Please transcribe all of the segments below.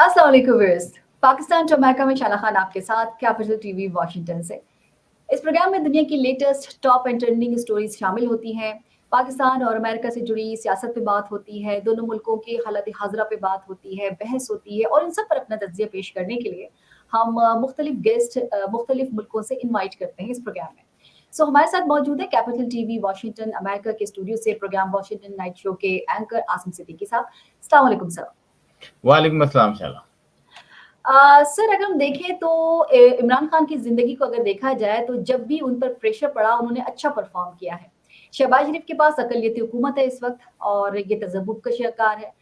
अस्सलाम वालेकुम viewers. Pakistan to America में शाला खान आपके साथ कैपिटल टीवी वाशिंगटन से। इस प्रोग्राम में दुनिया की latest top and trending stories शामिल होती हैं। पाकिस्तान और अमेरिका से जुड़ी सियासत पे बात होती है, दोनों मुल्कों की हालत हाज़िरा पे बात होती है, बहस होती है और इन सब पर अपना तज्ज़िया पेश करने के लिए हम मुख्तलिफ गेस्ट मुख्तलिफ मुल्कों से इनवाइट करते हैं इस प्रोग्राम में। सो हमारे साथ मौजूद है कैपिटल टीवी वाशिंगटन अमेरिका के स्टूडियो से प्रोग्राम वाशिंगटन नाइट शो के एंकर आसिम सिद्दीकी साहब। अस्सलाम वालेकुम सर। वालेकुम अस्सलाम शाला। सर अगर हम देखें तो इमरान खान की ज़िंदगी को अगर देखा जाए तो जब भी उन पर प्रेशर पड़ा उन्होंने अच्छा परफ़ॉर्म किया है। शहबाज शरीफ के पास अक़लियती हुकूमत है इस वक़्त और ये तज़ब्बुब का शिकार है।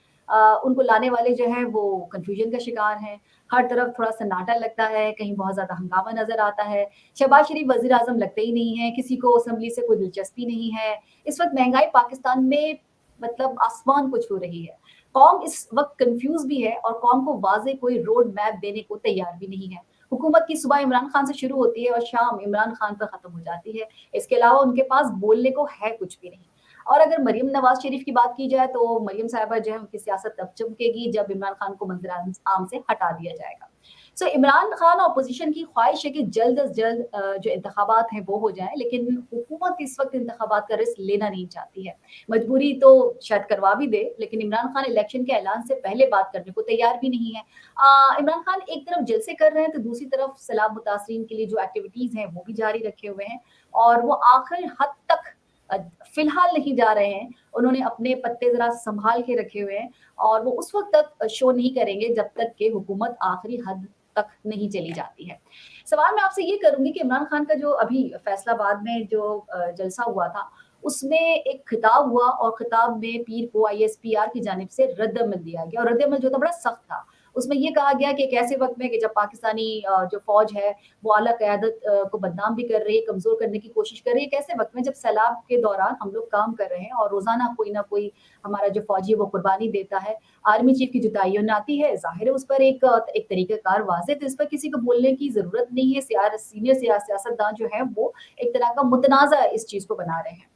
उनको लाने वाले जो हैं वो कन्फ्यूज़न का शिकार हैं। हर तरफ थोड़ा सन्नाटा लगता है, कहीं बहुत ज़्यादा हंगामा नज़र आता है। शहबाज शरीफ वज़ीर-आज़म लगते ही नहीं हैं, किसी को असेंबली से कोई दिलचस्पी नहीं है। इस वक़्त महँगाई पाकिस्तान में मतलब आसमान को छू रही है। कौम इस वक़्त कन्फ्यूज़ भी है और कौम को वाज़ेह कोई रोड मैप देने को तैयार भी नहीं है। हुकूमत की सुबह इमरान खान से शुरू होती है और शाम इमरान खान पर ख़त्म हो जाती है। इसके अलावा उनके पास बोलने को है कुछ भी नहीं। और अगर मरियम नवाज़ शरीफ की बात की जाए तो मरियम साहिबा जो है उनकी सियासत तब चमकेगी जब इमरान खान को मंज़िल आम से हटा दिया जाएगा। सो इमरान खान और अपोज़िशन की ख़्वाहिश है कि जल्द अज़ जल्द जो इंतखाबात हैं वो हो जाएँ, लेकिन हुकूमत इस वक़्त इंतखाबात का रिस्क लेना नहीं चाहती है। मजबूरी तो शायद करवा भी दे, लेकिन इमरान खान इलेक्शन के ऐलान से पहले बात करने को तैयार भी नहीं है। इमरान खान एक तरफ जलसे कर रहे हैं, तो दूसरी तरफ सैलाब मुतासरीन के लिए जो एक्टिविटीज़ हैं, वो भी जारी रखे हुए हैं और वो आखिर हद तक अ, फ़िलहाल नहीं जा रहे हैं। उन्होंने अपने पत्ते ज़रा सँभाल के रखे हुए हैं और वो उस वक़्त तक शो नहीं करेंगे, जब तक कि हुकूमत आखिरी हद तक नहीं चली जाती है। सवाल मैं आपसे ये करूँगी कि इमरान खान का जो अभी फैसलाबाद में जो जलसा हुआ था, उसमें एक खिताब हुआ और खिताब में पीर को आईएसपीआर की जानिब से रद्द-अमल दिया गया और रद्द-अमल जो था बड़ा सख्त था। उसमें ये कहा गया कि एक ऐसे वक़्त में कि जब पाकिस्तानी जो फ़ौज है वो आला क़यादत को बदनाम भी कर रही है, कमज़ोर करने की कोशिश कर रही है। एक ऐसे वक़्त में जब सैलाब के दौरान हम लोग काम कर रहे हैं और रोज़ाना कोई ना कोई हमारा जो फ़ौजी है वो कुर्बानी देता है। आर्मी चीफ़ की जो तय्युनाती है, ज़ाहिर है उस पर एक तरीक़ाकार वाज़ेह तो इस पर किसी को बोलने की ज़रूरत नहीं है। सीनियर सियासतदान जो है वो एक तरह का मुतनाज़ा इस चीज़ को बना रहे हैं।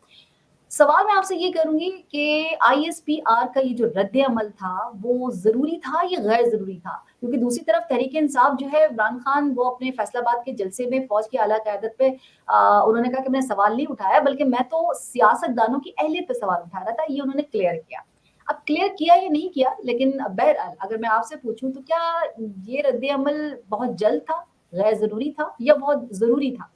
सवाल मैं आपसे ये करूँगी कि आईएसपीआर का ये जो रद्द-ए-अमल था, वो ज़रूरी था या गैर ज़रूरी था? क्योंकि दूसरी तरफ तहरीक-ए-इंसाफ जो है इमरान खान वो अपने फैसलाबाद के जलसे में फ़ौज की आला क़यादत पे उन्होंने कहा कि मैंने सवाल नहीं उठाया बल्कि मैं तो सियासतदानों की अहलियत पे सवाल उठा रहा था, ये उन्होंने क्लियर किया। अब क्लियर किया या नहीं किया, लेकिन बहरहाल अगर मैं आपसे पूछूँ तो क्या ये रद्द-ए-अमल बहुत जल्द था, गैर ज़रूरी था या बहुत ज़रूरी था?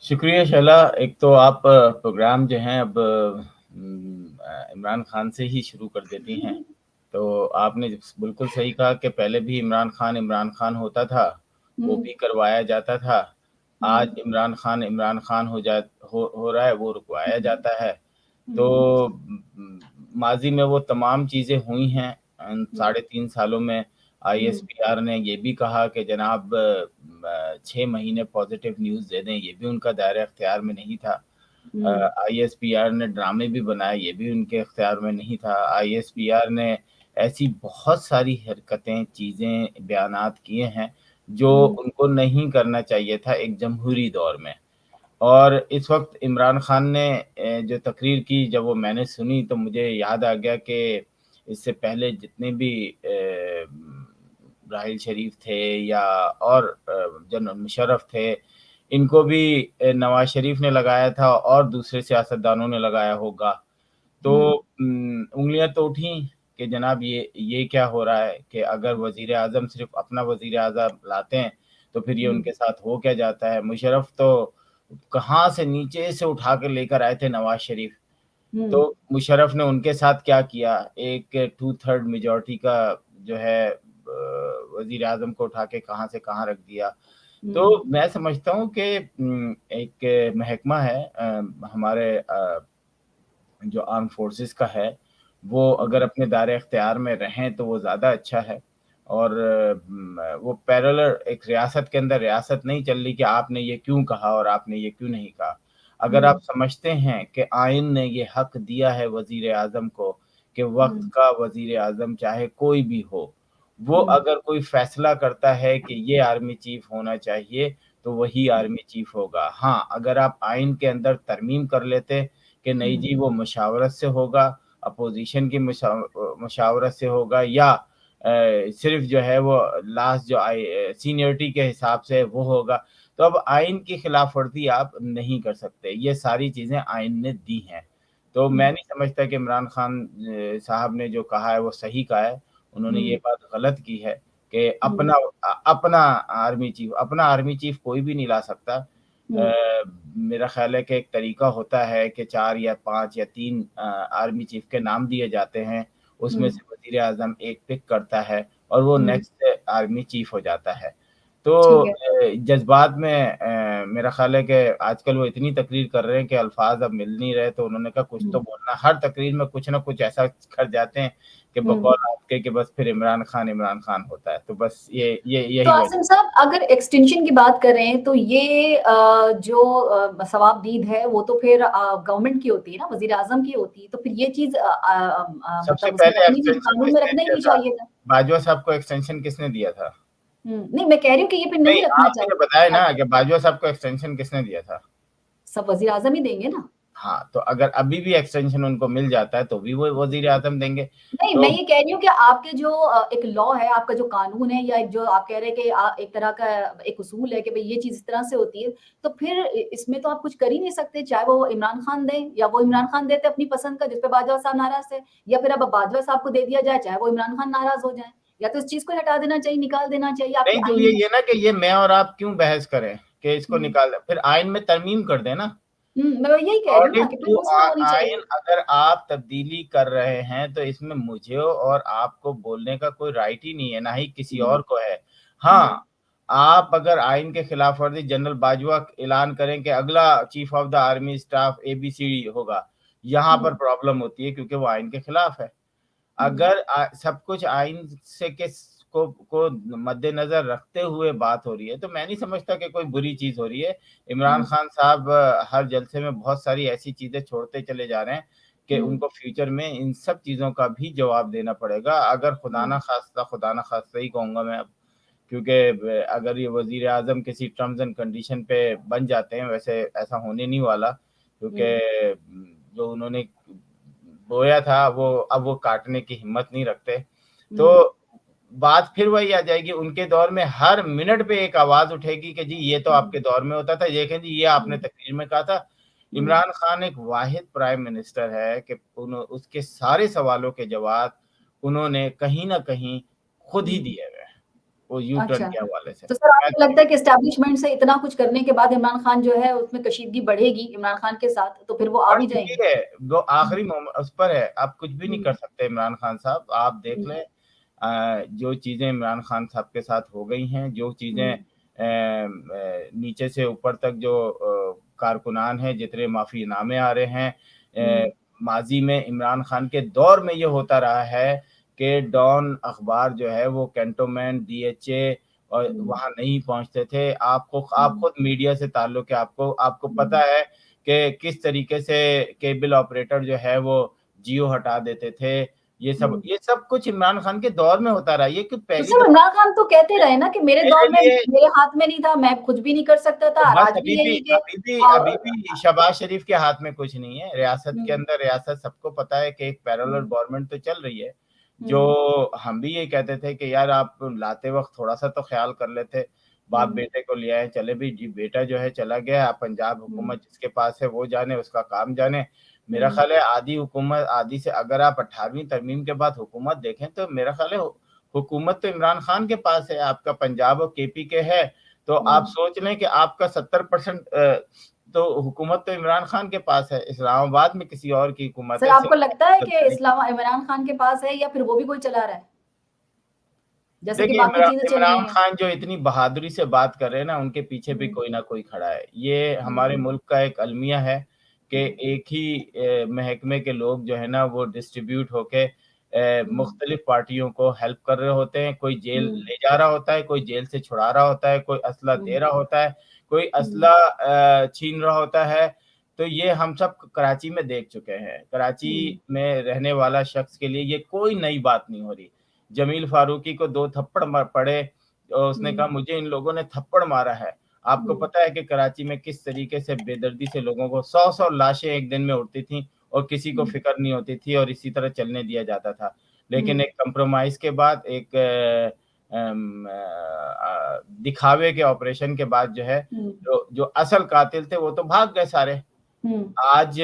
शुक्रिया शैला। एक तो आप प्रोग्राम जो हैं अब इमरान खान से ही शुरू कर देती हैं। तो आपने बिल्कुल सही कहा कि पहले भी इमरान खान होता था, वो हुँ, भी करवाया जाता था। आज हुँ, इमरान खान हो रहा है, वो रुकवाया हुँ, जाता है। तो हुँ, माज़ी में वो तमाम चीज़ें हुई हैं। हुँ, साढ़े 3 सालों में हुँ, आईएसपीआर ने ये भी कहा कि जनाब 6 महीने पॉज़िटिव न्यूज़ दे दें, ये भी उनका दायरा-इख्तियार में नहीं था। हुँ, आईएसपीआर ने ड्रामे भी बनाए, ये भी उनके इख्तियार में नहीं था। आईएसपीआर ने ऐसी बहुत सारी हरकतें, चीज़ें, बयानात किए हैं, जो हुँ, उनको नहीं करना चाहिए था एक जमहूरी दौर में। और इस वक़्त इमरान खान ने जो तकरीर की, जब वो मैंने सुनी तो मुझे याद आ गया कि इससे पहले जितने भी राहिल शरीफ थे या और जनरल मुशर्रफ थे, इनको भी नवाज़ शरीफ ने लगाया था और दूसरे सियासतदानों ने लगाया होगा। तो हुँ, उँगलियाँ तो उठी कि जनाब ये क्या हो रहा है कि अगर वज़ीर-ए-आज़म सिर्फ़ अपना वज़ीर-ए-आज़म लाते हैं, तो फिर ये हुँ, उनके साथ हो क्या जाता है? मुशर्रफ तो कहाँ से नीचे से उठा के लेकर आए थे नवाज़ शरीफ। हुँ, तो मुशर्रफ ने उनके साथ क्या किया, एक 2/3 मेजॉरिटी का जो है वज़ीर-ए-आज़म को उठा के कहाँ से कहाँ रख दिया। हुँ, तो मैं समझता हूँ कि एक महकमा है हमारे जो आर्म फोर्सेस का है, वो अगर हुँ, अपने दायरे-इख्तियार में रहें तो वो ज़्यादा अच्छा है। और वो पैरेलल एक रियासत के अंदर रियासत नहीं चल रही कि आपने ये क्यों कहा और आपने ये क्यों नहीं कहा। अगर आप हुँ, समझते हैं कि आइन ने ये हक दिया है वज़ीर-ए-आज़म को कि वक़्त हुँ, का वज़ीर-ए-आज़म चाहे कोई भी हो, वो हुँ, अगर कोई फ़ैसला करता है कि ये आर्मी चीफ़ होना चाहिए, तो वही आर्मी चीफ़ होगा। हाँ, अगर आप आइन के अंदर तरमीम कर लेते कि नहीं हुँ, जी वो मशावरत से होगा, अपोज़िशन की मशावरत से होगा या सिर्फ जो है वो लास्ट जो सीनियरिटी के हिसाब से वो होगा। तो अब आइन की खिलाफ वर्जी आप नहीं कर सकते, ये सारी चीजें आइन ने दी हैं। तो मैं नहीं समझता कि इमरान खान साहब ने जो कहा है वो सही कहा है। उन्होंने ये बात गलत की है कि अपना आर्मी चीफ कोई भी नहीं ला सकता। मेरा ख्याल है कि एक तरीका होता है कि 4 या 5 या 3 आर्मी चीफ के नाम दिए जाते हैं, उसमें से वजीर आजम एक पिक करता है और वो नेक्स्ट आर्मी चीफ हो जाता है। तो जज्बात में मेरा ख्याल है कि आजकल वो इतनी तकरीर कर रहे हैं कि अल्फाज अब मिल नहीं रहे, तो उन्होंने कहा कुछ तो बोलना। हर तकरीर में कुछ ना कुछ ऐसा कर जाते हैं कि बकौल आपके कि बस फिर इमरान खान होता है। तो बस यही तो आसिम साहब, अगर एक्सटेंशन की बात करें तो ये जो सवाबदीद है वो तो फिर गवर्नमेंट की होती है ना, वजीर आजम की होती है, तो फिर ये चीज सबसे मतलब उसमें पहले रखनी एक्सटेंशन कानून में किसने रखना ही दिया नहीं था? चाहिए था। बाजवा साहब को एक्सटेंशन किसने दिया था? नहीं, मैं कह रही हूँ कि ये फिर नहीं, नहीं रखना आप मुझे बताए चाहिए। ना कि बाजवा साहब को एक्सटेंशन किसने दिया था? सब वजीर आजम ही देंगे ना। हाँ, तो अगर अभी भी एक्सटेंशन उनको मिल जाता है तो भी वो वजीर आजम देंगे। नहीं, तो मैं ये कह रही हूँ कि आपके जो एक लॉ है, आपका जो कानून है, या जो आप कह रहे हैं कि एक तरह का एक उसूल है कि भाई ये चीज इस तरह से होती है, तो फिर इसमें तो आप कुछ कर ही नहीं सकते, चाहे वो इमरान खान दे या वो इमरान खान देते अपनी पसंद का जिसपे बाजवा साहब नाराज थे, या फिर अब बाजवा साहब को दे दिया जाए चाहे वो इमरान खान नाराज हो जाए, या तो इस चीज को हटा देना चाहिए, निकाल देना चाहिए आपके नहीं, जो आइन में। ये ना कि ये मैं और आप क्यों बहस करें कि इसको निकाल, फिर आइन में तरमीम कर दें ना। मैं यही कह रही हूँ ना अकॉर्डिंग कि फिर टू उसमें होनी आइन चाहिए। अगर आप तब्दीली कर रहे हैं तो इसमें मुझे और आपको बोलने का कोई राइट ही नहीं है, ना ही किसी और को है। हाँ, आप अगर आइन के खिलाफ वर्जी जनरल बाजवा ऐलान करें कि अगला chief of the army staff ABCD होगा, यहाँ पर प्रॉब्लम होती है क्योंकि वो आइन के खिलाफ है। अगर सब कुछ आइन से के को मद्देनजर रखते हुए बात हो रही है तो मैं नहीं समझता कि कोई बुरी चीज हो रही है। इमरान खान साहब हर जलसे में बहुत सारी ऐसी चीजें छोड़ते चले जा रहे हैं कि उनको फ्यूचर में इन सब चीजों का भी जवाब देना पड़ेगा। अगर खुदा ना खास्ता ही कहूंगा मैं अब, क्योंकि अगर ये वजीर आजम किसी टर्म्स एंड कंडीशन पे बन जाते हैं, वैसे ऐसा होने नहीं वाला, क्योंकि जो उन्होंने बोया था वो अब वो काटने की हिम्मत नहीं रखते। तो बात फिर वही आ जाएगी, उनके दौर में हर मिनट पे एक आवाज उठेगी कि जी ये तो आपके दौर में होता था, देखें जी ये आपने तकरीर में कहा था। इमरान खान एक वाहिद प्राइम मिनिस्टर है कि उसके सारे सवालों के जवाब उन्होंने कहीं ना कहीं खुद ही दिए हुए हैं, वो यू टर्न अच्छा, के हवाले से। तो सर आपको लगता है कि एस्टैब्लिशमेंट से इतना कुछ करने के बाद इमरान खान जो है उसमें कशीदगी बढ़ेगी इमरान खान के साथ, तो फिर वो आ बढ़ भी चुकी जाएंगे? है, वो आखिरी उस पर है, आप कुछ भी नहीं कर सकते इमरान खान साहब। आप देख लें जो चीजें इमरान खान साहब के साथ हो गई हैं, जो चीजें नीचे से ऊपर तक जो कारकुनान हैं, जितने माफीनामे आ रहे हैं, माजी में इमरान खान के दौर में ये होता रहा है कि डॉन अखबार जो है वो कैंटोनमेंट DHA और वहां नहीं पहुंचते थे। आप खुद मीडिया से ताल्लुक है, आपको पता है कि किस तरीके से केबल ऑपरेटर जो है वो जियो हटा देते थे। ये सब कुछ इमरान खान के दौर में होता रहा। ये कि तो पहली सर दफा इमरान खान तो कहते रहे ना कि मेरे मेरे दौर में लिए मेरे हाथ में नहीं था, मैं कुछ भी नहीं कर सकता तो था, बस आज भी यही के अभी भी शहबाज शरीफ के हाथ में कुछ नहीं है। रियासत के अंदर रियासत सबको पता है कि एक पैरेलल गवर्नमेंट तो चल रही है। जो हम भी ये कहते थे कि यार आप लाते वक्त थोड़ा सा तो ख्याल कर लेते, बाप बेटे को ले आए, चले भी जी बेटा जो है चला गया, अब पंजाब हुकूमत जिसके पास है वो जाने, उसका काम जाने। मेरा ख्याल है आदि से अगर आप 18वीं तरमीम के बाद हुकूमत देखें तो मेरा ख्याल है हुकूमत तो इमरान खान के पास है, आपका पंजाब और KP के है। तो आप सोच लें कि आपका 70% तो हुकूमत तो इमरान खान के पास है, इस्लामाबाद में किसी और की हुकूमत सर है। आपको लगता है कि इमरान खान के पास है या फिर वो भी कोई चला रहा है, जैसे कि देखिए बाकी चीजें चल रही इमरान हैं? खान जो इतनी बहादुरी से बात कर रहे हैं ना, उनके पीछे भी कोई ना कोई खड़ा है। ये हमारे मुल्क का एक अलमिया है कि एक ही महकमे के लोग जो है ना वो डिस्ट्रीब्यूट होके मुख्तलिफ पार्टियों को हेल्प कर रहे होते हैं। कोई जेल ले जा रहा होता है, कोई जेल से छुड़ा रहा होता है, कोई असला दे रहा होता है, कोई असला छीन रहा होता है। तो ये हम सब कराची में देख चुके हैं। कराची में रहने वाला शख्स के लिए ये कोई नई बात नहीं हो रही। जमील फारूकी को 2 थप्पड़ पड़े और उसने कहा मुझे इन लोगों ने थप्पड़ मारा है। आपको पता है कि कराची में किस तरीके से बेदर्दी से लोगों को 100-100 लाशें एक दिन में उड़ती थी और किसी को फिक्र नहीं होती थी और इसी तरह चलने दिया जाता था। लेकिन एक कंप्रोमाइज के बाद, एक दिखावे के ऑपरेशन के बाद जो है, जो असल कातिल थे वो तो भाग गए सारे। आज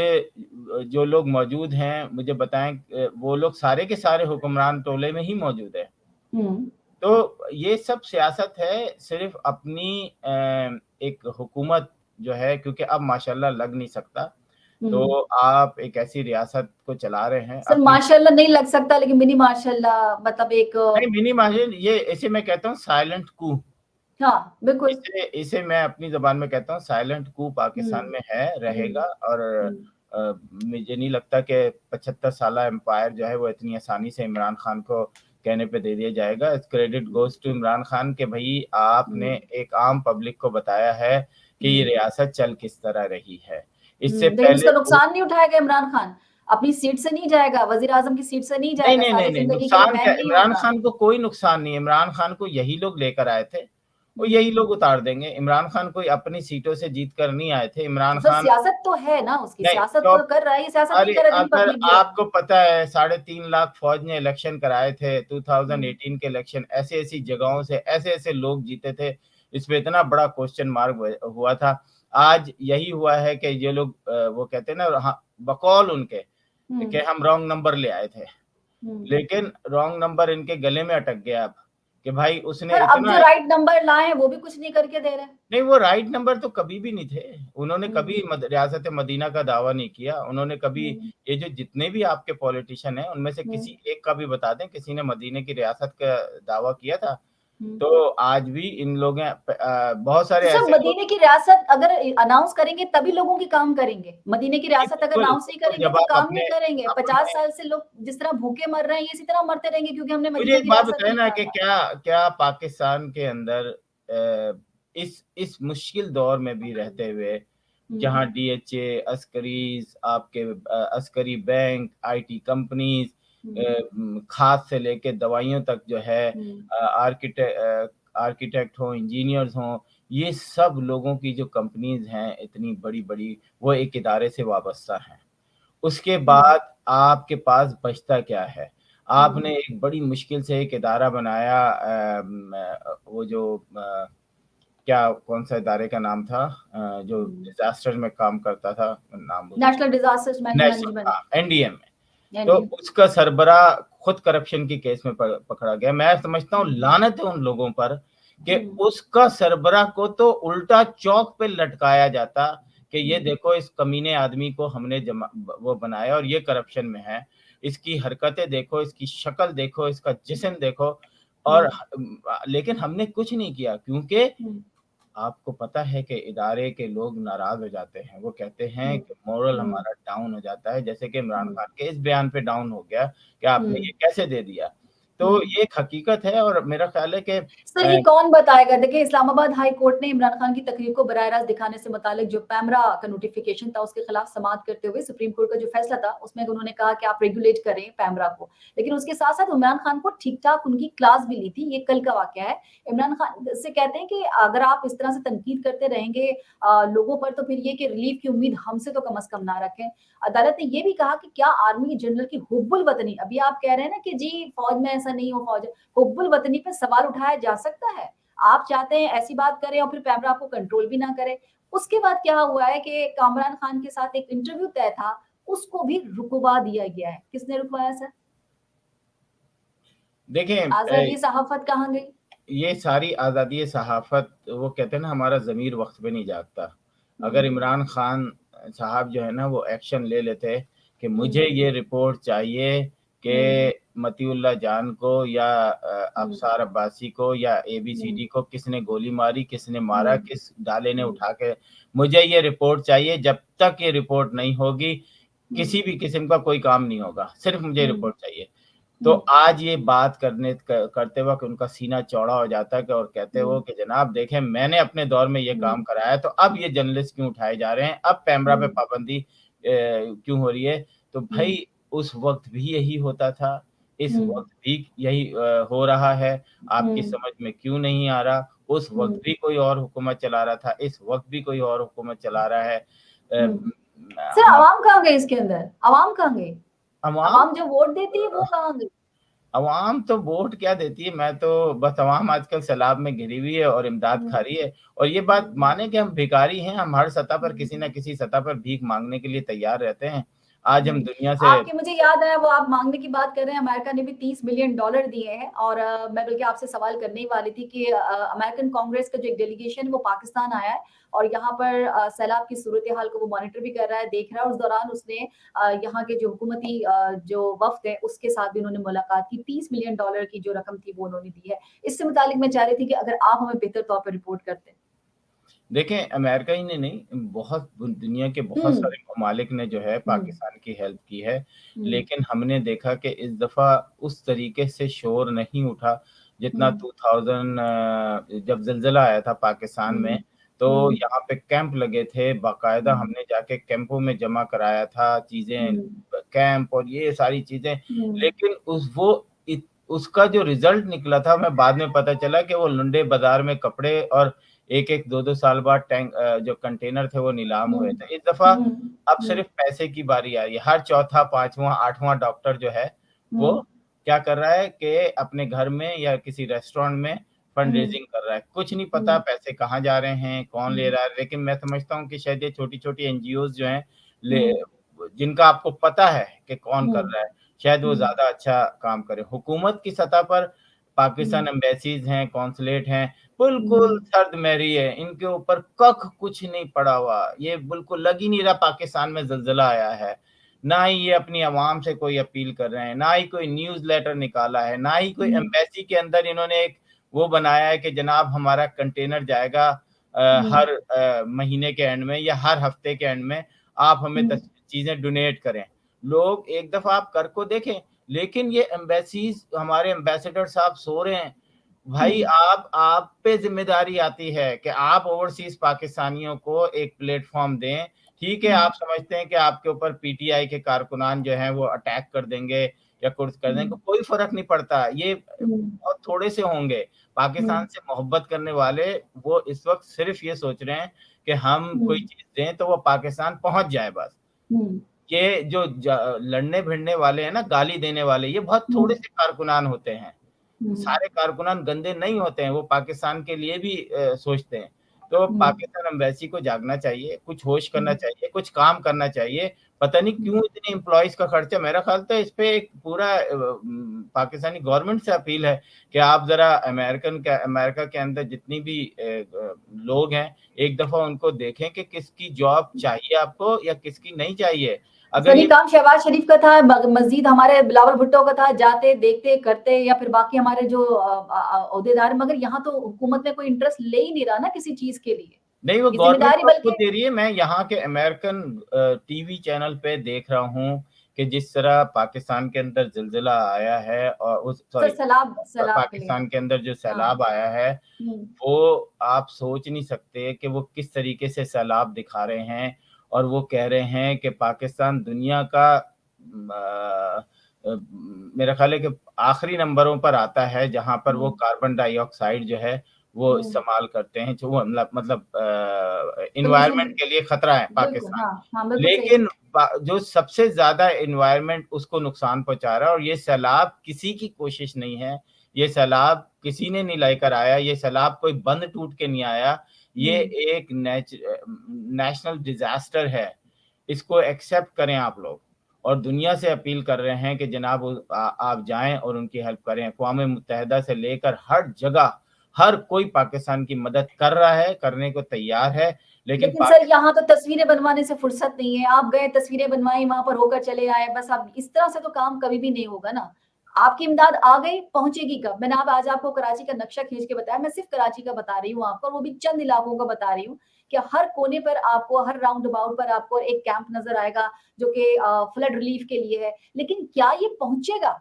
जो लोग मौजूद हैं, मुझे बताएं, वो लोग सारे के सारे हुक्मरान टोले में ही मौजूद है। तो ये सब सियासत है, सिर्फ अपनी एक हुकूमत जो है, क्योंकि अब माशाल्लाह लग नहीं सकता, तो आप एक ऐसी रियासत को चला रहे हैं। सर माशाल्लाह नहीं लग सकता, लेकिन मिनी माशाल्लाह मतलब एक नहीं, मिनी माशाल्लाह, ये इसे मैं कहता हूँ साइलेंट कू। हाँ बिल्कुल, इसे मैं अपनी जबान में कहता हूँ साइलेंट कू पाकिस्तान में है, रहेगा। और मुझे नहीं लगता कि 75 साल एम्पायर जो है वो इतनी आसानी से इमरान खान को कहने पे दे दिया जाएगा। Credit goes to Imran Khan के भाई आपने एक आम पब्लिक को बताया है कि ये रियासत चल किस तरह रही है। इससे लेकिन पहले उसका नुकसान नहीं उठाएगा इमरान खान, अपनी सीट से नहीं जाएगा, वजीर आजम की सीट से नहीं नहीं जाएगा, नहीं सारी नहीं नहीं, जिंदगी के लिए नुकसान क्या, बैन नहीं इमरान होगा। खान को कोई नुकसान नहीं है। इमरान खान को यही लोग लेकर आए थे और यही लोग उतार देंगे। इमरान खान कोई अपनी सीटों से जीत कर नहीं आए थे। इमरान तो सर खान सियासत तो है ना, उसकी नहीं सियासत तो, तो कर रहा है, ये सियासत नहीं अरे कर रहा जितनी अगर पब्लिक जो है। आपको पता है 3.5 लाख फौज ने इलेक्शन कराए थे, 2018 के इलेक्शन, ऐसे ऐसी जगहों से ऐसे ऐसे लोग जीते थे, इस पे इतना बड़ा क्वेश्चन मार्क हुआ था। आज यही हुआ है कि ये लोग वो कहते हैं ना, हाँ, बकौल उनके कि हम रॉन्ग नंबर ले आए थे, लेकिन रॉन्ग नंबर इनके गले में अटक गया अब, कि भाई उसने पर अब जो इतना। राइट नंबर लाए हैं वो भी कुछ नहीं करके दे रहे। नहीं, वो राइट नंबर तो कभी भी नहीं थे। उन्होंने कभी रियासत मदीना का दावा नहीं किया। उन्होंने कभी, ये जो जितने भी आपके पॉलिटिशियन हैं उनमें से किसी एक का भी बता दें किसी ने मदीने की रियासत का दावा किया था? तो आज भी इन लोगों बहुत सारे तो सब ऐसे लोग, मदीने की रियासत अगर अनाउंस करेंगे तभी लोगों की काम करेंगे, मदीने की रियासत अगर बिल्कुल अनाउंस नहीं बिल्कुल, करेंगे जब तो आप काम अपने नहीं करेंगे। 50 अपने साल से लोग जिस तरह भूखे मर रहे हैं, इसी तरह मरते रहेंगे, क्योंकि हमने मुझे मदीने एक की बात रियासत बताए नहीं ना कि माना। क्या क्या पाकिस्तान के अंदर इस मुश्किल दौर में भी रहते हुए, जहां डीएचए, अस्करीज, आपके अस्करी बैंक, आईटी कंपनीज, खाद से लेके दवाइयों तक जो है, आर्किटेक्ट हो, इंजीनियर्स हो, ये सब लोगों की जो कंपनीज हैं इतनी बड़ी बड़ी, वो एक इदारे से वाबस्ता हैं। उसके बाद आपके पास बचता क्या है? आपने एक बड़ी मुश्किल से एक इदारा बनाया, वो जो क्या, कौन सा इदारे का नाम था, जो डिजास्टर में काम करता था, नाम भूल, नेशनल डिजास्टर्स नेशनल, मैनेजमेंट, हाँ, एनडीएम में। तो उसका सरबराह खुद करप्शन की केस में पकड़ा गया। मैं समझता हूँ लानत है उन लोगों पर कि उसका सरबराह को तो उल्टा चौक पे लटकाया जाता कि ये देखो इस कमीने आदमी को हमने वो बनाया और ये करप्शन में है, इसकी हरकतें देखो, इसकी शक्ल देखो, इसका जिस्म देखो। और लेकिन हमने कुछ नहीं किया, क्योंकि आपको पता है कि इदारे के लोग नाराज हो जाते हैं। वो कहते हैं कि मोरल हमारा डाउन हो जाता है, जैसे कि इमरान खान के इस बयान पे डाउन हो गया कि आपने ये कैसे दे दिया। तो ये एक हकीकत है और मेरा ख्याल है कि सर ये कौन बताएगा? देखिए इस्लामाबाद हाई कोर्ट ने इमरान खान की तकरीर को बराह रास्त दिखाने से मुतालिक जो पैमरा का नोटिफिकेशन था उसके खिलाफ समाअत करते हुए सुप्रीम कोर्ट का जो फैसला था उसमें उन्होंने कहा कि आप रेगुलेट करें पैमरा को, लेकिन उसके साथ साथ इमरान खान को ठीक ठाक उनकी क्लास भी ली थी। ये कल का वाकया है। इमरान खान से कहते हैं कि अगर आप इस तरह से तनकीद करते रहेंगे लोगों पर, तो फिर ये कि रिलीफ की उम्मीद हमसे तो कम अज कम ना रखें। अदालत ने यह भी कहा कि क्या आर्मी जनरल की हुब्बुल वतनी, अभी आप कह रहे हैं ना कि जी फौज में ऐसा नहीं हो, फौज हुब्बुल वतनी पे सवाल उठाया जा सकता है। आप चाहते हैं ऐसी बात करें और फिर पैमरा आपको कंट्रोल भी ना करे। उसके बाद क्या हुआ है कि कामरान खान के साथ एक इंटरव्यू तय था, उसको भी रुकवा दिया गया है। किसने रुकवाया सर? देखें, आजादी सहाफत कहाँ गई? ये सारी आज़ादी सहाफत, वो कहते हैं ना हमारा ज़मीर वक्त पे नहीं जागता। अगर इमरान खान साहब जो है ना वो एक्शन ले लेते कि मुझे ये रिपोर्ट चाहिए कि मतीउल्लाह जान को या अफसार अब्बासी को या एबीसीडी को किसने गोली मारी, किसने मारा, किस डाले ने उठा के, मुझे ये रिपोर्ट चाहिए। जब तक ये रिपोर्ट नहीं होगी किसी भी किस्म का कोई काम नहीं होगा, सिर्फ मुझे रिपोर्ट चाहिए। तो आज ये बात करते वक्त उनका सीना चौड़ा हो जाता है और कहते हो कि जनाब देखें मैंने अपने दौर में ये काम कराया, तो अब ये जर्नलिस्ट क्यों उठाए जा रहे हैं, अब पैमरा पे पाबंदी क्यों हो रही है? तो भाई उस वक्त भी यही होता था, इस वक्त भी यही हो रहा है। आपकी समझ में क्यों नहीं आ रहा? उस वक्त भी कोई और हुकूमत चला रहा था, इस वक्त भी कोई और हुकूमत चला रहा है। सर आवाम कहाँ गई इसके अंदर? आवाम कहाँ गई? अवाम आवाम जो वोट देती है वो कहाँ गई? अवाम तो वोट क्या देती है, मैं तो बस अवाम आजकल सैलाब में घिरी हुई है और इमदाद खा रही है। और ये बात माने कि हम भिखारी हैं, हम हर सतह पर किसी न किसी सतह पर भीख मांगने के लिए तैयार रहते हैं। आज हम दुनिया से आपके मुझे याद आया, वो आप मांगने की बात कर रहे हैं, अमेरिका ने भी $30 बिलियन दिए हैं। और मैं बल्कि आपसे सवाल करने ही वाली थी कि अमेरिकन कांग्रेस का जो एक डेलीगेशन वो पाकिस्तान आया है और यहाँ पर सैलाब की सूरत हाल को वो मॉनिटर भी कर रहा है, देख रहा है। उस दौरान उसने यहाँ के जो हुकूमती जो वफ्द है उसके साथ भी उन्होंने मुलाकात की। $30 मिलियन की जो रकम थी वो उन्होंने दी है। इससे मुतालिक मैं चाह रही थी कि अगर आप हमें बेहतर तौर पर रिपोर्ट करते। देखें, अमेरिका ही ने नहीं, बहुत दुनिया के बहुत हम्म। सारे ममालिक ने जो है हम्म। पाकिस्तान की हेल्प की है। हम्म। लेकिन हमने देखा कि इस दफ़ा उस तरीके से शोर नहीं उठा जितना हम्म। 2000 जब ज़िलज़ला आया था पाकिस्तान में, हम्म। तो हम्म। यहाँ पे कैंप लगे थे, बाकायदा हमने जाके कैंपों में जमा कराया था चीज़ें, हम्म। कैंप और ये सारी चीज़ें। हम्म। लेकिन उसका जो रिज़ल्ट निकला था, हमें बाद में पता चला कि वो लुंडे बाज़ार में कपड़े और 1-1, 2-2 साल बाद जो कंटेनर थे वो नीलाम हुए हम्म। थे। इस दफ़ा हम्म। अब हम्म। सिर्फ़ पैसे की बारी आई है। हर चौथा, 5वाँ, 8वाँ डॉक्टर जो है, वो हम्म। क्या कर रहा है कि अपने घर में या किसी रेस्टोरेंट में फंड हम्म। रेज़िंग कर रहा है। कुछ नहीं पता हम्म। पैसे कहाँ जा रहे हैं, कौन ले हम्म। रहा है, लेकिन मैं समझता हूँ कि शायद ये छोटी-छोटी एनजीओज़ जो हैं, ले हम्म। जिनका आपको पता है कि कौन कर हम्म। रहा है, शायद वो हम्म। ज़्यादा अच्छा काम करें। हुकूमत की सतह पर पाकिस्तान हम्म। एम्बेसीज़ हैं, कॉन्सुलेट हैं, बिल्कुल हम्म। सर्द-मैरी है, इनके ऊपर कख कुछ नहीं पड़ा हुआ। ये बिल्कुल लग ही नहीं रहा पाकिस्तान में ज़लज़ला आया है। ना ही ये अपनी आवाम से कोई अपील कर रहे हैं, ना ही कोई न्यूज़ लेटर निकाला है, ना ही कोई हम्म। एम्बेसी के अंदर इन्होंने एक वो बनाया है कि जनाब हमारा कंटेनर जाएगा हर महीने के एंड में या हर हफ्ते के एंड में, आप हमें हम्म। तस चीज़ें डोनेट करें। लोग एक दफ़ा आप कर को देखें, लेकिन ये एम्बेसीज़, हमारे एम्बेसडर साहब सो रहे हैं। भाई, हम्म। आप पे ज़िम्मेदारी आती है कि आप ओवरसीज़ पाकिस्तानियों को एक प्लेटफ़ॉर्म दें। ठीक है, हम्म। आप समझते हैं कि आपके ऊपर पीटीआई के कारकुनान जो हैं वो अटैक कर देंगे या कुछ कर देंगे, हम्म। कोई फ़र्क नहीं पड़ता। ये हम्म। बहुत थोड़े से होंगे। पाकिस्तान हम्म। से मोहब्बत करने वाले, वो इस वक़्त सिर्फ़ ये सोच रहे हैं कि हम कोई हम्म। चीज़ दें तो वो पाकिस्तान पहुँच जाए बस। हम्म। ये जो लड़ने-भिड़ने वाले हैं ना, गाली देने वाले, ये बहुत थोड़े हम्म। से कारकुनान होते हैं। हम्म। सारे कारकुनान गंदे नहीं होते हैं, वो पाकिस्तान के लिए भी सोचते हैं। तो हम्म। पाकिस्तान एम्बेसी को जागना चाहिए, कुछ होश करना हम्म। चाहिए, कुछ काम करना चाहिए। पता नहीं क्यों इतने एम्प्लॉइज़ का खर्चा, मेरा ख़्याल तो इस पे एक पूरा पाकिस्तानी गवर्नमेंट से अपील है कि आप ज़रा अमेरिका के अंदर जितनी भी लोग हैं, एक दफ़ा उनको देखें कि किसकी जॉब चाहिए आपको या किसकी नहीं चाहिए। अगर सर, ये ये काम शहबाज शरीफ का था, मस्जिद हमारे बिलावल भुट्टो का था, जाते देखते करते या फिर बाकी हमारे जो ओहदेदार, मगर यहाँ तो हुकूमत में कोई इंटरेस्ट ले ही नहीं रहा ना किसी चीज के लिए। नहीं, वो ये गवर्नमेंट जिम्मेदारी तो खुद बल्कि। दे रही है। मैं यहाँ के अमेरिकन टीवी चैनल पे देख रहा हूँ कि जिस तरह पाकिस्तान के अंदर ज़िलज़ला आया है और उस सर, सॉरी सैलाब सैलाब के लिए। पाकिस्तान के अंदर जो हाँ। सैलाब आया है, हम्म। वो आप सोच नहीं सकते कि वो किस तरीके से सैलाब दिखा रहे हैं। और वो कह रहे हैं कि पाकिस्तान दुनिया का मेरा ख़्याल है कि आखिरी नंबरों पर आता है जहाँ पर वो हम्म। कार्बन डाइऑक्साइड जो है वो हम्म। इस्तेमाल करते हैं, जो वो मतलब पोल्यूशन। एनवायरनमेंट के लिए खतरा है बिल्कुल, पाकिस्तान। हाँ हाँ, बिल्कुल सही। लेकिन जो सबसे ज़्यादा एनवायरनमेंट उसको नुकसान पहुँचा रहा है, और ये सैलाब किसी की कोशिश नहीं है, ये सैलाब किसी ने नहीं लेकर आया, ये सैलाब कोई बंध टूट के नहीं आया, ये हम्म। एक नेशनल डिज़ास्टर है। इसको एक्सेप्ट करें आप लोग। और दुनिया से अपील कर रहे हैं कि जनाब आप जाएँ और उनकी हेल्प करें। अक़वाम मुत्तहिदा से लेकर हर जगह, हर कोई पाकिस्तान की मदद कर रहा है, करने को तैयार है, लेकिन लेकिन सर, पाकिस्तान यहाँ तो तस्वीरें बनवाने से फुर्सत नहीं है। आप गए, तस्वीरें बनवाई, वहां पर होकर चले आए, बस। अब इस तरह से तो काम कभी भी नहीं होगा ना। आपकी इमदाद आ गई, पहुंचेगी कब? मैंने अब आज आपको कराची का नक्शा खींच के बताया, मैं सिर्फ कराची का बता रही हूँ आपको, और वो भी चंद इलाकों का बता रही हूँ कि हर कोने पर आपको, हर राउंड अबाउट पर आपको एक कैंप नजर आएगा जो कि फ्लड रिलीफ के लिए है। लेकिन क्या ये पहुंचेगा?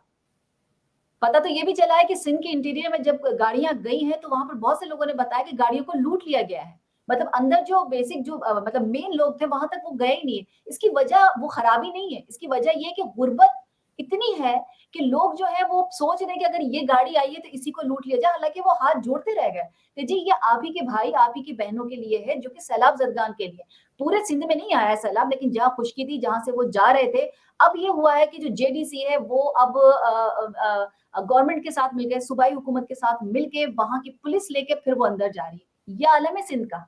पता तो ये भी चला है कि सिंध के इंटीरियर में जब गाड़ियां गई हैं तो वहां पर बहुत से लोगों ने बताया कि गाड़ियों को लूट लिया गया है। मतलब अंदर जो बेसिक जो मतलब मेन लोग थे वहां तक वो गए ही नहीं है। इसकी वजह वो खराबी नहीं है, इसकी वजह ये है कि गुर्बत इतनी है कि लोग जो है वो सोच रहे हैं कि अगर ये गाड़ी आई है तो इसी को लूट लिया जाए, हालांकि वो हाथ जोड़ते रह गए कि जी ये आप ही के भाई, आप ही की बहनों के लिए है, जो कि सैलाब जदगान के लिए। पूरे सिंध में नहीं आया सैलाब, लेकिन जहाँ खुशकी थी, जहां से वो जा रहे थे, अब ये हुआ है कि जो जेडीसी है वो अब गवर्नमेंट के साथ मिलकर, सूबाई हुकूमत के साथ मिलके, वहां की पुलिस लेके फिर वो अंदर जा रही है। ये आलम है सिंध का।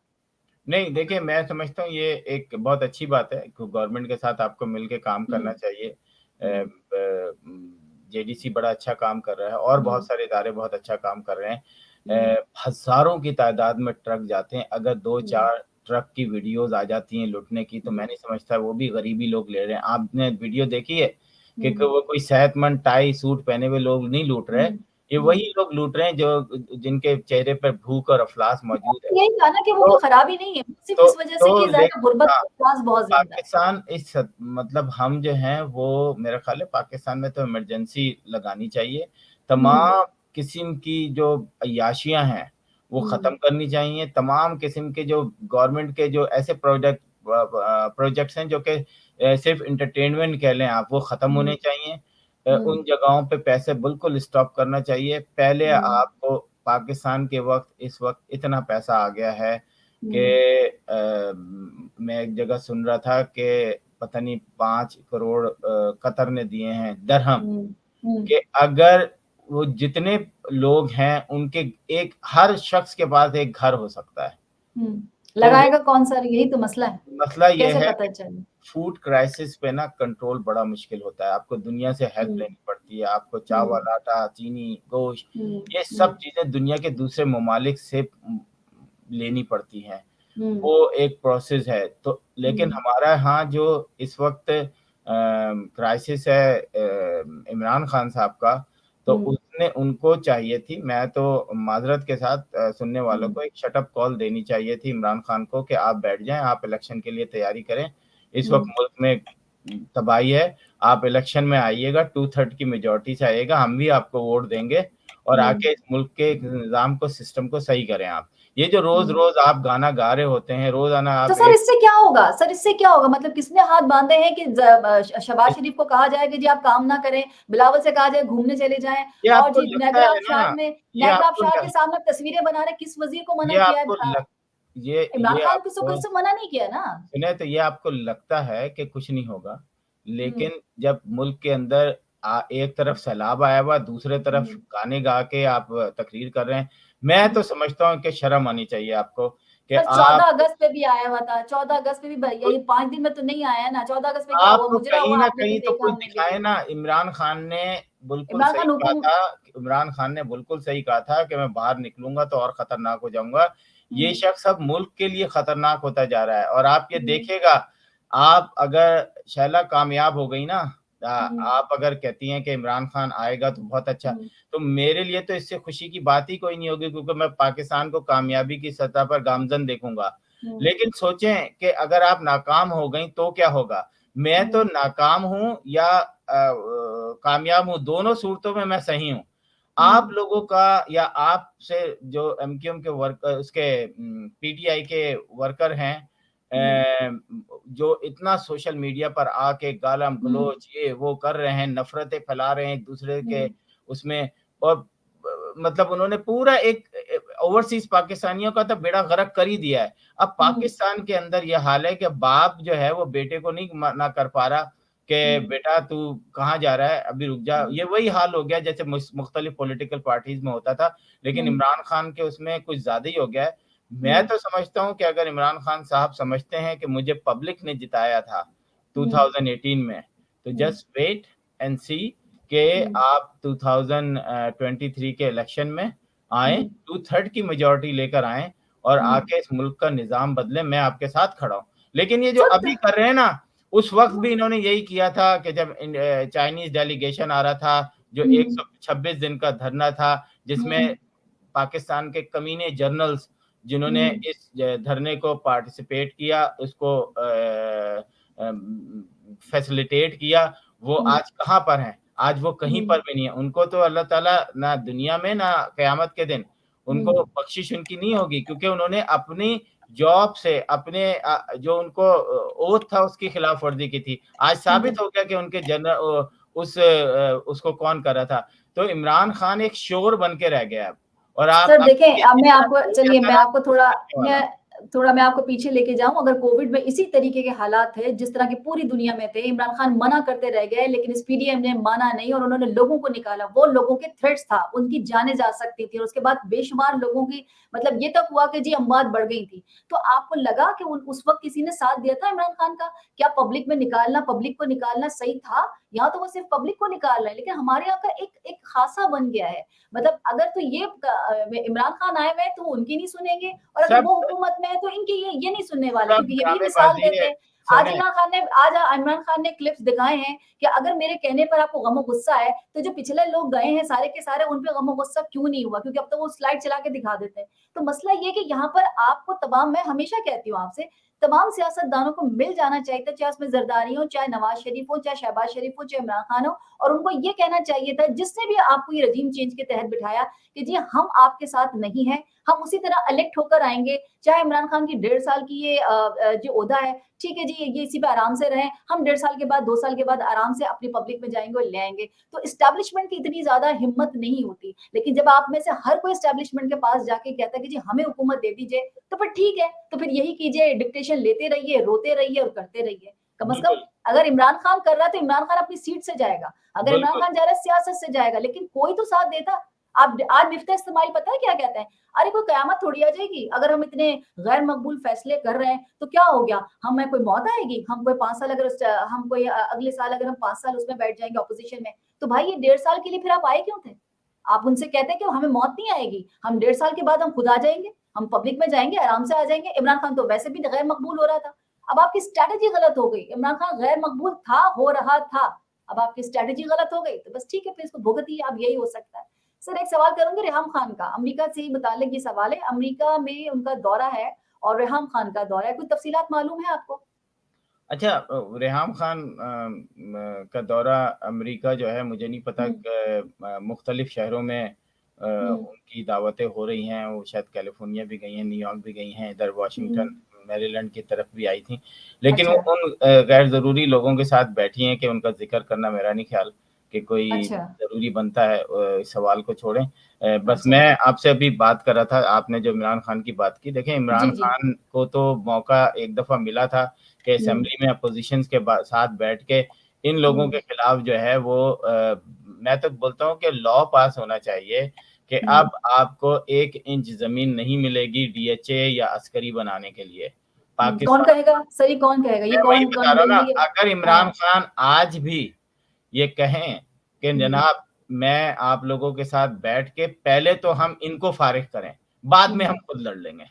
नहीं, देखिए मैं समझता हूँ ये एक बहुत अच्छी बात है, गवर्नमेंट के साथ आपको मिलके काम करना चाहिए। जेडीसी बड़ा अच्छा काम कर रहा है और बहुत सारे इदारे बहुत अच्छा काम कर रहे हैं। हजारों की तादाद में ट्रक जाते हैं, अगर 2-4 ट्रक की वीडियोस आ जाती हैं लूटने की, तो मैं नहीं समझता वो भी गरीबी लोग ले रहे हैं। आपने वीडियो देखी है कि वो कोई सेहतमंद टाई सूट पहने हुए लोग नहीं लूट रहे, ये वही लोग लूट रहे हैं जो जिनके चेहरे पर भूख और अफलास मौजूद है। यही था ना कि वो तो कोई खराबी नहीं है, सिर्फ तो इस वजह से कि ज्यादा गुर्बत हाँ, का एहसास बहुत ज्यादा है। पाकिस्तान इस मतलब हम जो हैं वो, मेरा ख्याल है पाकिस्तान में तो इमरजेंसी लगानी चाहिए, तमाम किस्म की जो अय्याशियां हैं वो खत्म करनी चाहिए, तमाम किस्म के जो गवर्नमेंट के जो ऐसे प्रोजेक्ट्स हैं जो कि सिर्फ इंटरटेनमेंट कह लें आप, वो खत्म होने चाहिए। उन जगहों पे पैसे बिल्कुल स्टॉप करना चाहिए। पहले आपको पाकिस्तान के वक्त इस वक्त इतना पैसा आ गया है कि मैं एक जगह सुन रहा था कि पता नहीं 5 करोड़ कतर ने दिए हैं दरहम, कि अगर वो जितने लोग हैं उनके एक हर शख्स के पास एक घर हो सकता है। लगाएगा कौन सा, यही तो मसला है, मसला ये कैसे है पता चले। फूड क्राइसिस पे ना कंट्रोल बड़ा मुश्किल होता है, आपको दुनिया से हेल्प लेनी पड़ती है, आपको चावल, आटा, चीनी, गोश्त, ये सब चीजें दुनिया के दूसरे ममालिक से लेनी पड़ती हैं। वो एक प्रोसेस है। तो लेकिन हमारा यहाँ जो इस वक्त क्राइसिस है इमरान खान साहब का, तो उसने उनको चाहिए थी, मैं तो माजरत के साथ सुनने वालों को एक शटअप कॉल देनी चाहिए थी इमरान खान को कि आप बैठ जाएं, आप इलेक्शन के लिए तैयारी करें, इस वक्त मुल्क में तबाही है, आप इलेक्शन में आइएगा, 2/3 की मेजोरिटी से आइएगा, हम भी आपको वोट देंगे और आके इस मुल्क के निज़ाम को, सिस्टम को सही करें आप। ये जो रोज-रोज आप गाना गा रहे होते हैं, रोज़ाना तो आप सर इससे क्या होगा? सर इससे क्या होगा? मतलब किसने हाथ बांधे हैं कि शहबाज शरीफ को कहा जाए कि जी आप काम ना करें, बिलावल से कहा जाए घूमने चले जाएँ, ये और आपको जी लगता नैगर है ना, ये नैगर आपको आबशार ल के सामने तस्वीरें बना रहे, किस वज़ीर को मना ये किया है? आपको लग इमरान ये खान किसी को आपको इससे मना नहीं किया ना। सुने, तो ये आपको लगता है कि कुछ नहीं होगा, हुँ, लेकिन जब मुल्क के अंदर एक तरफ सैलाब आया हुआ, दूसरे तरफ गाने गा के आप तकरीर कर रहे हैं, मैं तो समझता हूँ कि शर्म आनी चाहिए आपको कि सर 14 आप अगस्त पे भी आया हुआ था, 14 अगस्त पे भी यही 5 दिन में तो नहीं आया है ना, 14 अगस्त पे क्या आप हुआ? मुजरा कहीं हुआ, न आपने भी कहीं तो देखा, कुछ हमने भी दिखाएँ देखा। ना। इमरान खान ने बिल्कुल इमरान सही खान कहा हुकुम था, इमरान खान ने बिल्कुल सही कहा था कि मैं बाहर निकलूँगा तो और खतरनाक हो जाऊँगा। ये शख्स अब मुल्क के लिए खतरनाक होता जा रहा है और आप ये देखिएगा, आप अगर शैला कामयाब हो गई ना, आप अगर कहती हैं कि इमरान खान आएगा तो बहुत अच्छा, तो मेरे लिए तो इससे खुशी की बात ही कोई नहीं होगी, क्योंकि मैं पाकिस्तान को कामयाबी की सतह पर गामज़न देखूँगा। लेकिन सोचें कि अगर आप नाकाम हो गई तो क्या होगा? मैं तो नाकाम हूँ या कामयाब हूँ, दोनों सूरतों में मैं सही हूँ। आप लोगों का या आपसे जो एमक्यूएम के उसके पीटीआई के वर्कर हैं, जो इतना सोशल मीडिया पर आके गालम-गलौच ये वो कर रहे हैं, नफ़रतें फैला रहे हैं एक-दूसरे के उसमें, और मतलब उन्होंने पूरा एक ओवरसीज़ पाकिस्तानियों का तो बेड़ा गर्क कर ही दिया है। अब पाकिस्तान के अंदर ये हाल है कि बाप जो है वो बेटे को नहीं मना कर पा रहा कि बेटा तू कहाँ जा रहा है? अभी रुक जा। ये वही हाल हो गया जैसे मुख्तलिफ पॉलिटिकल पार्टीज़ में होता था, लेकिन इमरान खान के उसमें कुछ ज़्यादा ही हो गया है। मैं तो समझता हूँ कि अगर इमरान खान साहब समझते हैं कि मुझे पब्लिक ने जिताया था 2018 में, तो जस्ट वेट एंड सी कि आप 2023 के इलेक्शन में आएँ, 2/3 की मेजॉरिटी लेकर आएँ और आके इस मुल्क का निज़ाम बदलें, मैं आपके साथ खड़ा हूँ। लेकिन ये जो अभी कर रहे हैं ना, उस वक़्त भी इन्होंने यही किया था कि जब चाइनीज़ डेलीगेशन आ रहा था, जो 126 दिन का धरना था, जिसमें पाकिस्तान के कमीने जर्नल्स जिन्होंने इस धरने को पार्टिसिपेट किया, उसको फैसिलिटेट किया, वो आज कहाँ पर हैं? आज वो कहीं पर भी नहीं है। उनको तो अल्लाह ताला ना दुनिया में ना क़यामत के दिन उनको बख्शिश उनकी नहीं होगी, क्योंकि उन्होंने अपनी जॉब से अपने जो उनको ओथ था उसकी खिलाफ वर्जी की थी। आज साबित हो गया कि उनके उसको कौन कर रहा था। तो इमरान खान एक शोर बन के रह गया अब। और सर आप देखें, अब मैं आपको, चलिए मैं आपको वाला थोड़ा मैं आपको पीछे लेके जाऊं। अगर कोविड में इसी तरीके के हालात थे जिस तरह की पूरी दुनिया में थे, इमरान खान मना करते रह गए, लेकिन इस पीडीएम ने माना नहीं और उन्होंने लोगों को निकाला। वो लोगों के थ्रेट्स था, उनकी जाने जा सकती थी और उसके बाद बेशुमार लोगों की, मतलब ये तक हुआ कि जी अमवात बढ़ गई थी। तो आपको लगा कि उस वक्त किसी ने साथ दिया था इमरान खान का? क्या पब्लिक में निकालना, पब्लिक को निकालना सही था? यहाँ तो वो सिर्फ पब्लिक को निकाल रहे हैं, लेकिन हमारे यहाँ का एक खासा बन गया है। मतलब अगर तो ये इमरान खान आए हुए हैं तो उनकी नहीं सुनेंगे, और अगर सब वो हुकूमत में है तो इनकी ये नहीं सुनने वाले, सब क्योंकि ये भी मिसाल ड्रामेबाजी देते है। हैं। सुने, आज इमरान खान ने क्लिप्स दिखाए हैं कि अगर मेरे कहने पर आपको गमो गुस्सा है तो जो पिछले लोग गए हैं सारे के सारे, उन पे गमो गुस्सा क्यों नहीं हुआ? क्योंकि अब तो वो स्लाइड चला के दिखा देते हैं। तो मसला ये कि यहाँ पर आपको तमाम, मैं हमेशा कहती हूँ आपसे, तमाम सियासतदानों को मिल जाना चाहिए था, चाहे उसमें जरदारी हो, चाहे नवाज शरीफ हो, चाहे शहबाज शरीफ हो, चाहे इमरान खान हो, और उनको ये कहना चाहिए था जिसने भी आपको ये रजीम चेंज के तहत बिठाया कि जी हम आपके साथ नहीं है, हम उसी तरह इलेक्ट होकर आएंगे। चाहे इमरान खान की 1.5 साल की ये जो ओहदा है, ठीक है जी, ये इसी पे आराम से रहें, हम 1.5 साल के बाद, 2 साल के बाद आराम से अपनी पब्लिक में जाएंगे और ले आएंगे। तो इस्टेब्लिशमेंट की इतनी ज्यादा हिम्मत नहीं होती, लेकिन जब आप में से हर कोई इस्टेब्लिशमेंट के पास जाके कहता है कि जी हमें हुकूमत दे दीजिए, तो फिर ठीक है, तो फिर यही कीजिए, डिक्टेशन लेते रहिए, रोते रहिए और करते रहिए। कम से कम बिल्कुल, अगर इमरान खान कर रहा है तो इमरान खान अपनी सीट से जाएगा, अगर इमरान बिल्कुल। खान जा रहा है सियासत से जाएगा, लेकिन कोई तो साथ देता। आप आज मिफ्ता इस्तेमाल पता है क्या कहते हैं? अरे कोई कयामत थोड़ी आ जाएगी, अगर हम इतने गैर मकबूल फैसले कर रहे हैं तो क्या हो गया, हमें कोई मौत आएगी? हम कोई 5 साल, अगर हम कोई अगले साल अगर हम 5 साल उसमें बैठ जाएंगे ऑपोजिशन में, तो भाई ये 1.5 साल के लिए फिर आप आए क्यों थे? आप उनसे कहते हैं कि हमें मौत नहीं आएगी, हम 1.5 साल के बाद हम खुद आ जाएंगे, हम पब्लिक में जाएंगे, आराम से आ जाएंगे। इमरान खान तो वैसे भी गैर मकबूल हो रहा था। अब आपकी स्ट्रैटेजी गलत हो गई, इमरान खान गैर मकबूल था, हो रहा था, अब आपकी स्ट्रैटेजी गलत हो गई, तो बस ठीक है, फिर इसको भुगतिए, अब यही हो सकता है। सर एक सवाल करूंगी रेहम खान का, अमेरिका से ही मुतालिक ये सवाल है। अमेरिका में उनका दौरा है और रेहम खान का दौरा है, कुछ तफसीलात मालूम है आपको? अच्छा, रेहाम खान का दौरा अमेरिका जो है, मुझे नहीं पता हम्म, कि मुख्तलिफ शहरों में हम्म, उनकी दावतें हो रही हैं। वो शायद कैलिफोर्निया भी गई हैं, न्यूयॉर्क भी गई हैं, इधर वाशिंगटन, हम्म, मैरीलैंड की तरफ भी आई थी। लेकिन वो अच्छा, उन गैर ज़रूरी लोगों के साथ बैठी हैं कि उनका ज़िक्र करना मेरा नहीं ख़्याल कि कोई अच्छा, ज़रूरी बनता है। इस सवाल को छोड़ें। बस अच्छा, मैं आपसे अभी बात कर रहा था, आपने जो इमरान खान की बात की, देखें जी इमरान जी, खान को तो मौका एक दफ़ा मिला था कि हम्म, असेंबली में अपोजिशन के साथ बैठ के इन लोगों के हम्म, खिलाफ जो है वो मैं तो बोलता हूँ कि लॉ पास होना चाहिए कि हम्म, अब आपको 1 इंच जमीन नहीं मिलेगी डीएचए या अस्करी बनाने के लिए कौन पाकिस्तान। कहेगा सर, ये कौन कहेगा, ये मैं वही कौन बता कौन रहा हूँ ना, बोलेंगे? अगर इमरान हाँ, खान आज भी ये कहें कि हम्म, जनाब मैं आप लोगों के साथ बैठ के पहले तो हम इनको फारिग करें, बाद में हम हम्म, खुद लड़ लेंगे।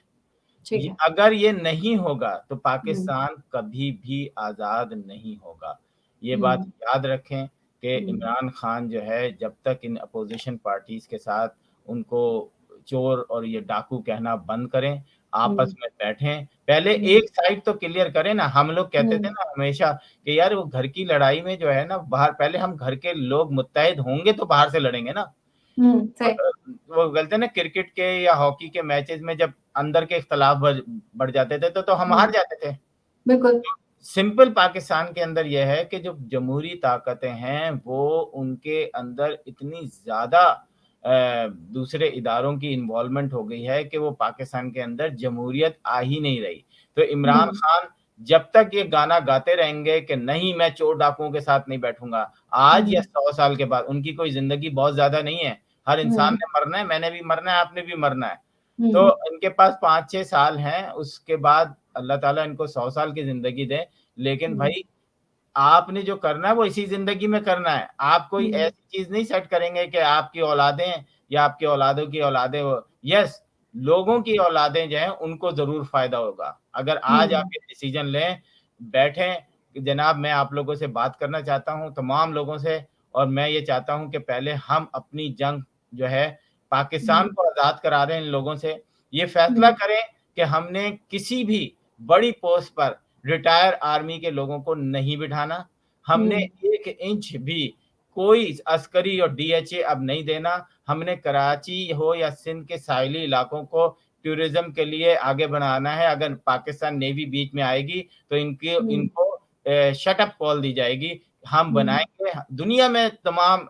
ठीक है, अगर ये नहीं होगा तो हम्म, पाकिस्तान कभी भी आज़ाद नहीं होगा। ये बात हम्म, याद रखें कि हम्म, इमरान खान जो है जब तक इन अपोज़िशन पार्टीज़ के साथ उनको चोर और ये डाकू कहना बंद करें, आपस हम्म, में बैठें, पहले हम्म, एक साइड तो क्लियर करें ना। हम लोग कहते थे हम्म, ना हमेशा कि यार वो घर की लड़ाई में जो है ना, बाहर पहले हम घर के लोग मुत्तहिद होंगे तो बाहर से लड़ेंगे ना। सही, वो बोलते हैं ना क्रिकेट के या हॉकी के मैचेस में जब अंदर के इख्तलाफ बढ़ जाते थे तो हम हार जाते थे। बिल्कुल, सिंपल पाकिस्तान के अंदर यह है कि जो जमहूरी ताकतें हैं वो उनके अंदर इतनी ज़्यादा दूसरे इदारों की इन्वॉल्वमेंट हो गई है कि वो पाकिस्तान के अंदर जमहूरियत आ ही नहीं रही। तो इमरान हम्म, खान जब तक ये गाना गाते रहेंगे कि नहीं मैं चोर डाकुओं के साथ नहीं बैठूँगा, आज या हम्म, 100 साल के बाद उनकी कोई ज़िंदगी बहुत ज़्यादा नहीं है। हर इंसान हम्म, ने मरना है, मैंने भी मरना है, आपने भी मरना है। तो हम्म, इनके पास 5-6 साल हैं, उसके बाद अल्लाह ताला इनको 100 साल की ज़िंदगी दे। लेकिन हम्म, भाई आपने जो करना है वो इसी ज़िंदगी में करना है। आप कोई हम्म, ऐसी चीज़ नहीं सेट करेंगे कि आपकी औलादें या आपकी औलादों की औलादें हो। यस, लोगों की औलादें जो हैं उनको ज़रूर फ़ायदा होगा। अगर आज आप हम्म, ये डिसीज़न लें, बैठें कि जनाब मैं आप लोगों से बात करना चाहता हूँ, तमाम लोगों से, और मैं ये चाहता हूँ कि पहले हम अपनी जंग जो है पाकिस्तान हम्म, को आज़ाद करा रहे हैं इन लोगों से। ये फैसला हम्म, करें कि हमने किसी भी बड़ी पोस्ट पर रिटायर आर्मी के लोगों को नहीं बिठाना। हमने हम्म, 1 इंच भी कोई अस्करी और डीएचए अब नहीं देना। हमने कराची हो या सिंध के साहिली इलाकों को टूरिज़्म के लिए आगे बढ़ाना है। अगर पाकिस्तान नेवी बीच में आएगी तो इनके हम्म, इनको शट अप कॉल दी जाएगी। हम बनाएंगे। दुनिया में तमाम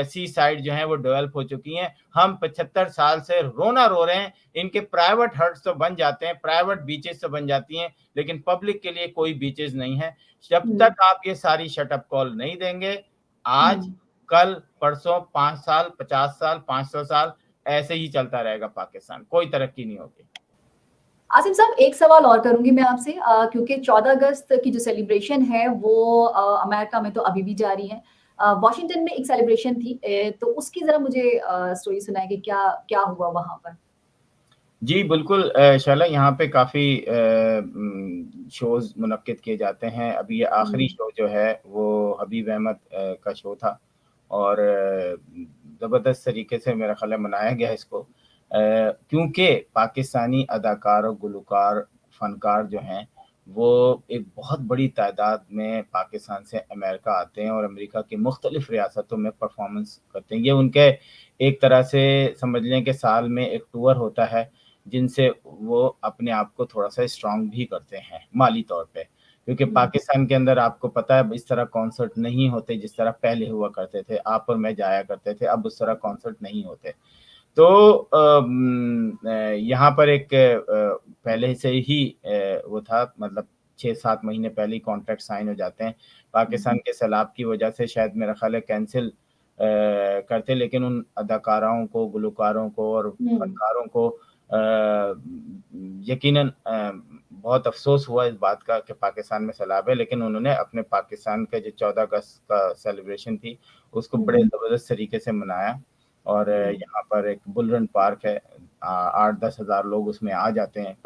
सी साइड जो हैं वो डेवलप हो चुकी हैं। हम 75 साल से रोना रो रहे हैं। इनके प्राइवेट हट्स तो बन जाते हैं, प्राइवेट बीचेस तो बन जाती हैं, लेकिन पब्लिक के लिए कोई बीचेस नहीं है। जब तक आप ये सारी शटअप कॉल नहीं देंगे, आज कल परसों 5 साल 50 साल 500 साल ऐसे ही चलता रहेगा पाकिस्तान, कोई तरक्की नहीं होगी। आसिम साहब, एक सवाल और करूंगी मैं आपसे, क्योंकि 14 अगस्त की जो सेलिब्रेशन है वो अमेरिका में तो अभी भी जारी है। वॉशिंगटन में एक सेलिब्रेशन थी, तो उसकी जरा मुझे स्टोरी सुनाए कि क्या क्या हुआ वहां पर। जी बिल्कुल शाला, यहाँ पे काफ़ी शोज़ मुनक्किद किए जाते हैं। अभी ये आखिरी शो जो है वो हबीब अहमद का शो था और ज़बरदस्त तरीके से मेरा ख़्याल है मनाया गया इसको, क्योंकि पाकिस्तानी अदाकार और गुलकार फ़नकार जो हैं वो एक बहुत बड़ी तादाद में पाकिस्तान से अमेरिका आते हैं और अमेरिका की मुख्तलिफ़ रियासतों में परफॉर्मेंस करते हैं। ये उनके एक तरह से समझ लें कि साल में एक टूर होता है जिनसे वो अपने आप को थोड़ा-सा स्ट्रॉन्ग भी करते हैं माली तौर पे। क्योंकि पाकिस्तान के अंदर आपको पता है इस तरह कॉन्सर्ट नहीं होते जिस तरह पहले हुआ करते थे। आप और मैं जाया करते थे, अब उस तरह कॉन्सर्ट नहीं होते। तो यहाँ पर एक पहले से ही वो था, मतलब 6-7 महीने पहले ही कॉन्ट्रैक्ट साइन हो जाते हैं। पाकिस्तान के सैलाब की वजह से शायद मेरा ख़्याल है कैंसल करते, लेकिन उन अदाकाराओं को, गुलकारों को और फनकारों को यकीनन बहुत अफ़सोस हुआ इस बात का कि पाकिस्तान में सैलाब है, लेकिन उन्होंने अपने पाकिस्तान के जो 14 अगस्त का सेलिब्रेशन थी, उसको बड़े ज़बरदस्त तरीके से मनाया। और यहाँ पर एक बुल रन पार्क है, 8-10 हज़ार लोग उसमें आ जाते हैं।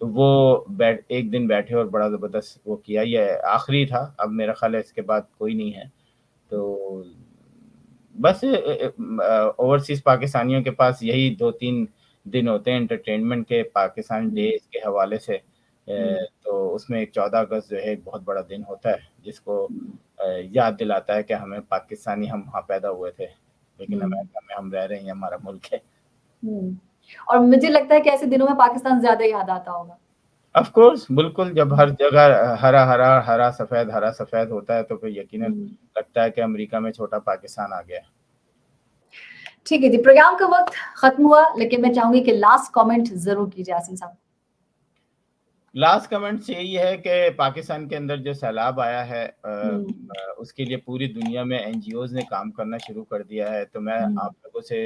तो वो एक दिन बैठे और बड़ा ज़बरदस्त वो किया। ये आखिरी था, अब मेरा ख़्याल है इसके बाद कोई नहीं है। तो बस ओवरसीज़ पाकिस्तानियों के पास यही 2-3 दिन होते हैं एंटरटेनमेंट के, पाकिस्तान डेज़ के हवाले से। तो उसमें एक 14 अगस्त जो है एक बहुत बड़ा दिन होता है, जिसको याद दिलाता है कि हमें पाकिस्तानी, हम वहाँ पैदा हुए थे, लेकिन अमेरिका में हम रह रहे हैं, ये हमारा मुल्क है। और मुझे लगता है कि ऐसे दिनों में पाकिस्तान ज़्यादा याद आता होगा। ऑफ कोर्स, बिल्कुल, जब हर जगह हरा सफ़ेद होता है, तो फिर यकीनन लगता है कि अमेरिका में छोटा पाकिस्तान आ गया है। ठीक है जी, प्रोग्राम का वक़्त ख़त्म हुआ, लेकिन मैं चाहूँगी कि लास्ट कमेंट ज़रूर कीजिए आसिम साहब। लास्ट कमेंट्स यही है कि पाकिस्तान के अंदर जो सैलाब आया है उसके लिए पूरी दुनिया में एनजीओज़ ने काम करना शुरू कर दिया है। तो मैं आप लोगों से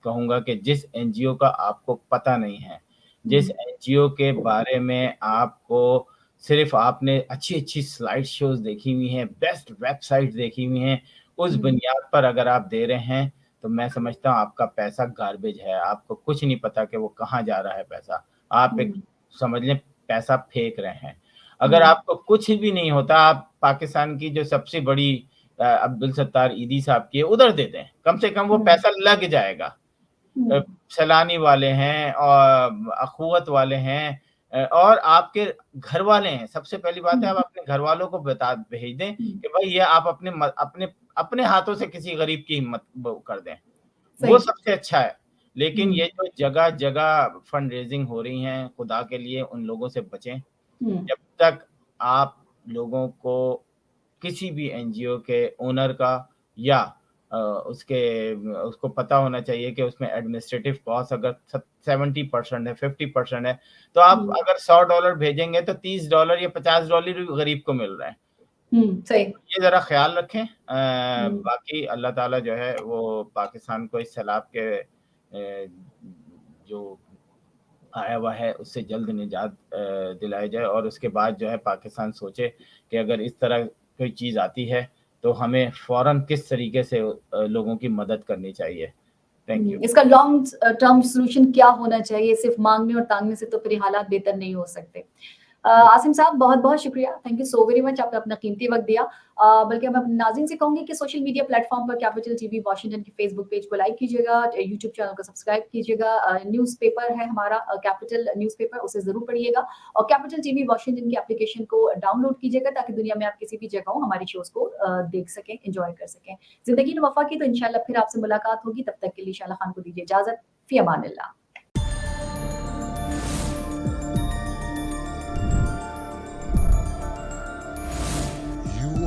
कहूँगा कि जिस एनजीओ का आपको पता नहीं है, जिस एनजीओ के बारे में आपको सिर्फ़ आपने अच्छी-अच्छी स्लाइड शोज़ देखी हुई हैं, बेस्ट वेबसाइट देखी हुई हैं, उस बुनियाद पर अगर आप दे रहे हैं, तो मैं समझता हूँ आपका पैसा गार्बेज है। आपको कुछ नहीं पता कि वो कहाँ जा रहा है पैसा। आप एक समझ लें पैसा फेंक रहे हैं। अगर आपको कुछ भी नहीं होता, आप पाकिस्तान की जो सबसे बड़ी अब्दुल सत्तार ईदी साहब की है, उधर दे दें। कम से कम वो पैसा लग जाएगा। सैलानी वाले हैं और अखुवत वाले हैं और आपके घर वाले हैं। सबसे पहली बात है, आप अपने घर वालों को भेज दें कि भाई ये आप अपने हाथों से किसी गरीब की हिम्मत वो कर दें। वो सबसे अच्छा है। लेकिन ये जो जगह-जगह फंड रेज़िंग हो रही हैं, खुदा के लिए उन लोगों से बचें। जब तक आप लोगों को किसी भी एनजीओ के ओनर का या उसको पता होना चाहिए कि उसमें एडमिनिस्ट्रेटिव कॉस्ट अगर 70% है, 50% है, तो आप अगर $100 भेजेंगे तो $30 या $50 भी गरीब को मिल रहा है। सही। ये ज़रा ख़्याल रखें। बाकी अल्लाह ताला जो है वो पाकिस्तान को इस सैलाब के जो आया हुआ है उससे जल्द निजात दिलाई जाए और उसके बाद जो है पाकिस्तान सोचे कि अगर इस तरह कोई चीज़ आती है तो हमें फ़ौरन किस तरीके से लोगों की मदद करनी चाहिए। Thank you. इसका लॉन्ग टर्म सॉल्यूशन क्या होना चाहिए? सिर्फ मांगने और तांगने से तो फिर हालात बेहतर नहीं हो सकते। आसिम साहब, बहुत-बहुत शुक्रिया। Thank you so very much, आपने अपना कीमती वक़्त दिया। बल्कि मैं अपने नाज़रीन से कहूँगी कि सोशल मीडिया प्लेटफ़ॉर्म पर कैपिटल टीवी वॉशिंगटन के फ़ेसबुक पेज को लाइक कीजिएगा, यूट्यूब चैनल को सब्सक्राइब कीजिएगा। न्यूज़पेपर है हमारा कैपिटल न्यूज़पेपर, उसे ज़रूर पढ़िएगा और कैपिटल टीवी वॉशिंगटन की एप्लीकेशन को डाउनलोड कीजिएगा ताकि दुनिया में आप किसी भी जगह हो हमारी शोज़ को देख सकें, एन्जॉय कर सकें। ज़िंदगी ने वफ़ा की तो इंशाल्लाह फिर आपसे मुलाकात होगी। तब तक के लिए शाला खान को दीजिए इजाज़त। फ़ी अमानिल्लाह।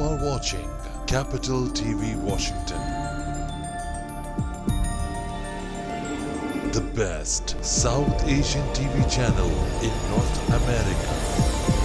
are watching Capital TV Washington, the best South Asian TV channel in North America.